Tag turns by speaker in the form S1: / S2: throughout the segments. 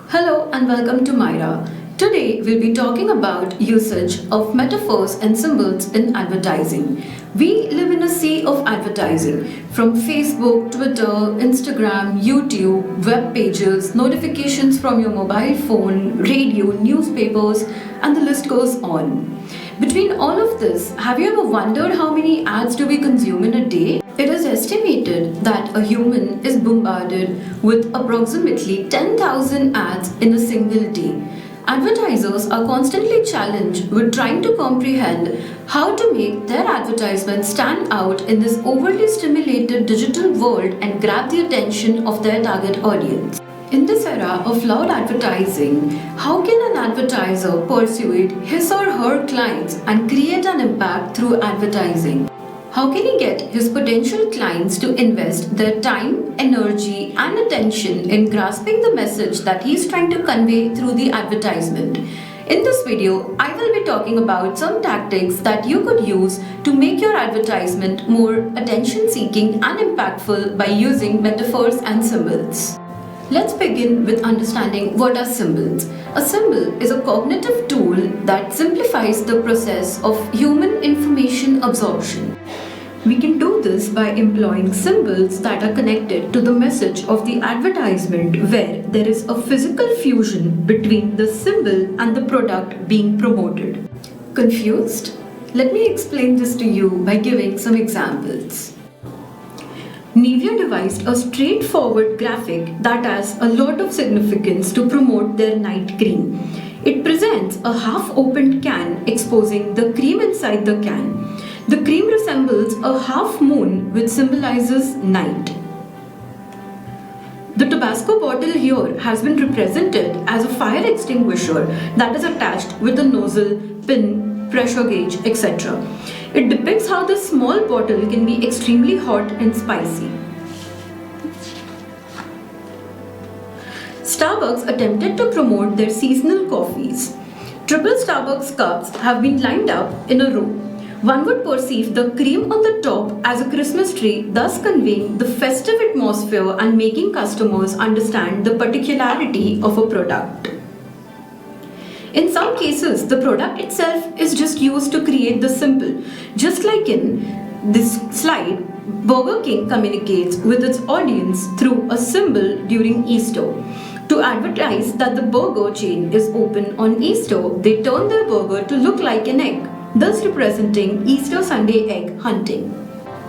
S1: Hello and welcome to Myra. Today we'll be talking about usage of metaphors and symbols in advertising. We live in a sea of advertising from Facebook, Twitter, Instagram, YouTube, web pages, notifications from your mobile phone, radio, newspapers, and the list goes on. Between all of this, have you ever wondered how many ads do we consume in a day? It is estimated that a human is bombarded with approximately 10,000 ads in a single day. Advertisers are constantly challenged with trying to comprehend how to make their advertisements stand out in this overly stimulated digital world and grab the attention of their target audience. In this era of loud advertising, how can an advertiser persuade his or her clients and create an impact through advertising? How can he get his potential clients to invest their time, energy, and attention in grasping the message that he's trying to convey through the advertisement? In this video, I will be talking about some tactics that you could use to make your advertisement more attention-seeking and impactful by using metaphors and symbols. Let's begin with understanding what are symbols. A symbol is a cognitive tool that simplifies the process of human information absorption. We can do this by employing symbols that are connected to the message of the advertisement, where there is a physical fusion between the symbol and the product being promoted. Confused? Let me explain this to you by giving some examples. Nivea devised a straightforward graphic that has a lot of significance to promote their night cream. It presents a half-opened can exposing the cream inside the can. The cream resembles a half moon which symbolizes night. The Tabasco bottle here has been represented as a fire extinguisher that is attached with a nozzle, pin, pressure gauge, etc. It depicts how this small bottle can be extremely hot and spicy. Starbucks attempted to promote their seasonal coffees. Triple Starbucks cups have been lined up in a row. One would perceive the cream on the top as a Christmas tree, thus conveying the festive atmosphere and making customers understand the particularity of a product. In some cases, the product itself is just used to create the symbol. Just like in this slide, Burger King communicates with its audience through a symbol during Easter. To advertise that the burger chain is open on Easter, they turn their burger to look like an egg, thus representing Easter Sunday egg hunting.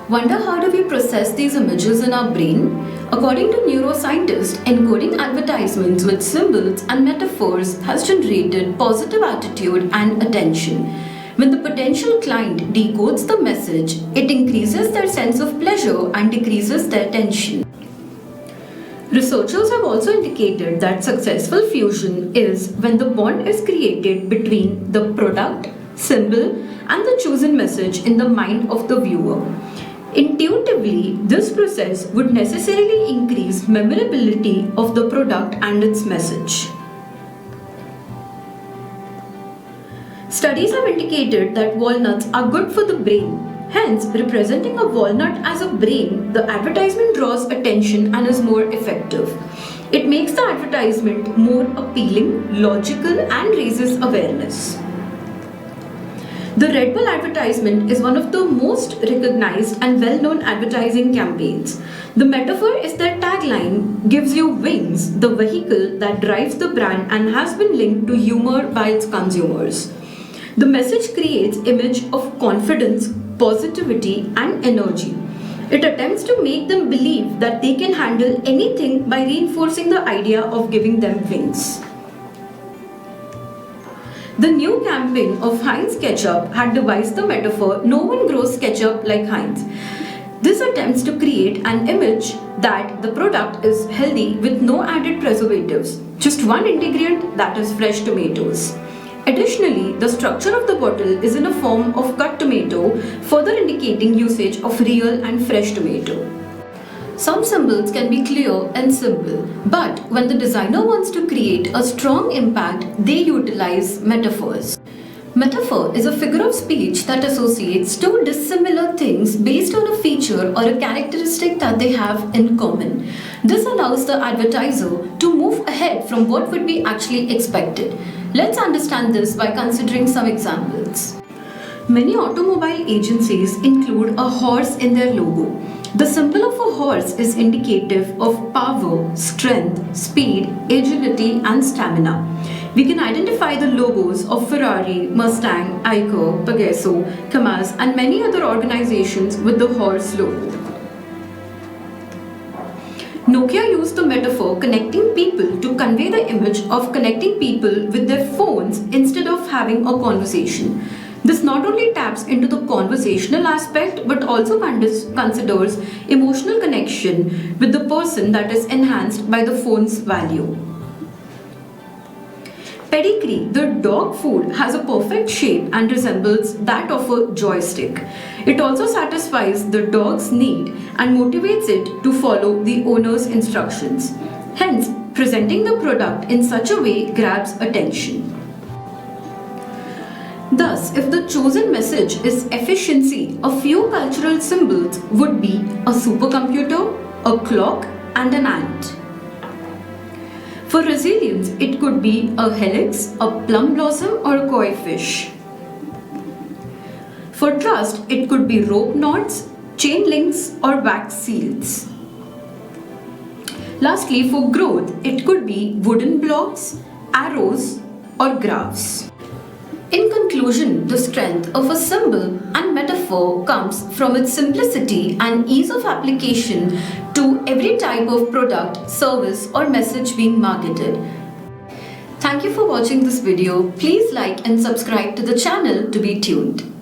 S1: Wonder how do we process these images in our brain? According to neuroscientists, encoding advertisements with symbols and metaphors has generated positive attitude and attention. When the potential client decodes the message, it increases their sense of pleasure and decreases their tension. Researchers have also indicated that successful fusion is when the bond is created between the product, symbol, and the chosen message in the mind of the viewer. Intuitively, this process would necessarily increase memorability of the product and its message. Studies have indicated that walnuts are good for the brain. Hence, representing a walnut as a brain, the advertisement draws attention and is more effective. It makes the advertisement more appealing, logical, and raises awareness. The Red Bull Advertisement is one of the most recognized and well-known advertising campaigns. The metaphor is their tagline, gives you wings, the vehicle that drives the brand and has been linked to humor by its consumers. The message creates image of confidence, positivity, and energy. It attempts to make them believe that they can handle anything by reinforcing the idea of giving them wings. The new campaign of Heinz Ketchup had devised the metaphor, "No one grows ketchup like Heinz." This attempts to create an image that the product is healthy with no added preservatives, just one ingredient, that is fresh tomatoes. Additionally, the structure of the bottle is in a form of cut tomato, further indicating usage of real and fresh tomato. Some symbols can be clear and simple, but when the designer wants to create a strong impact, they utilize metaphors. Metaphor is a figure of speech that associates two dissimilar things based on a feature or a characteristic that they have in common. This allows the advertiser to move ahead from what would be actually expected. Let's understand this by considering some examples. Many automobile agencies include a horse in their logo. The symbol of a horse is indicative of power, strength, speed, agility, and stamina. We can identify the logos of Ferrari, Mustang, Eicher, Pegaso, Kamaz, and many other organizations with the horse logo. Nokia used the metaphor connecting people to convey the image of connecting people with their phones instead of having a conversation. This not only taps into the conversational aspect but also considers emotional connection with the person that is enhanced by the phone's value. Pedigree, the dog food, has a perfect shape and resembles that of a joystick. It also satisfies the dog's need and motivates it to follow the owner's instructions. Hence, presenting the product in such a way grabs attention. Thus, if the chosen message is efficiency, a few cultural symbols would be a supercomputer, a clock, and an ant. For resilience, it could be a helix, a plum blossom, or a koi fish. For trust, it could be rope knots, chain links, or wax seals. Lastly, for growth, it could be wooden blocks, arrows, or graphs. In conclusion, the strength of a symbol and metaphor comes from its simplicity and ease of application to every type of product, service, or message being marketed. Thank you for watching this video. Please like and subscribe to the channel to be tuned.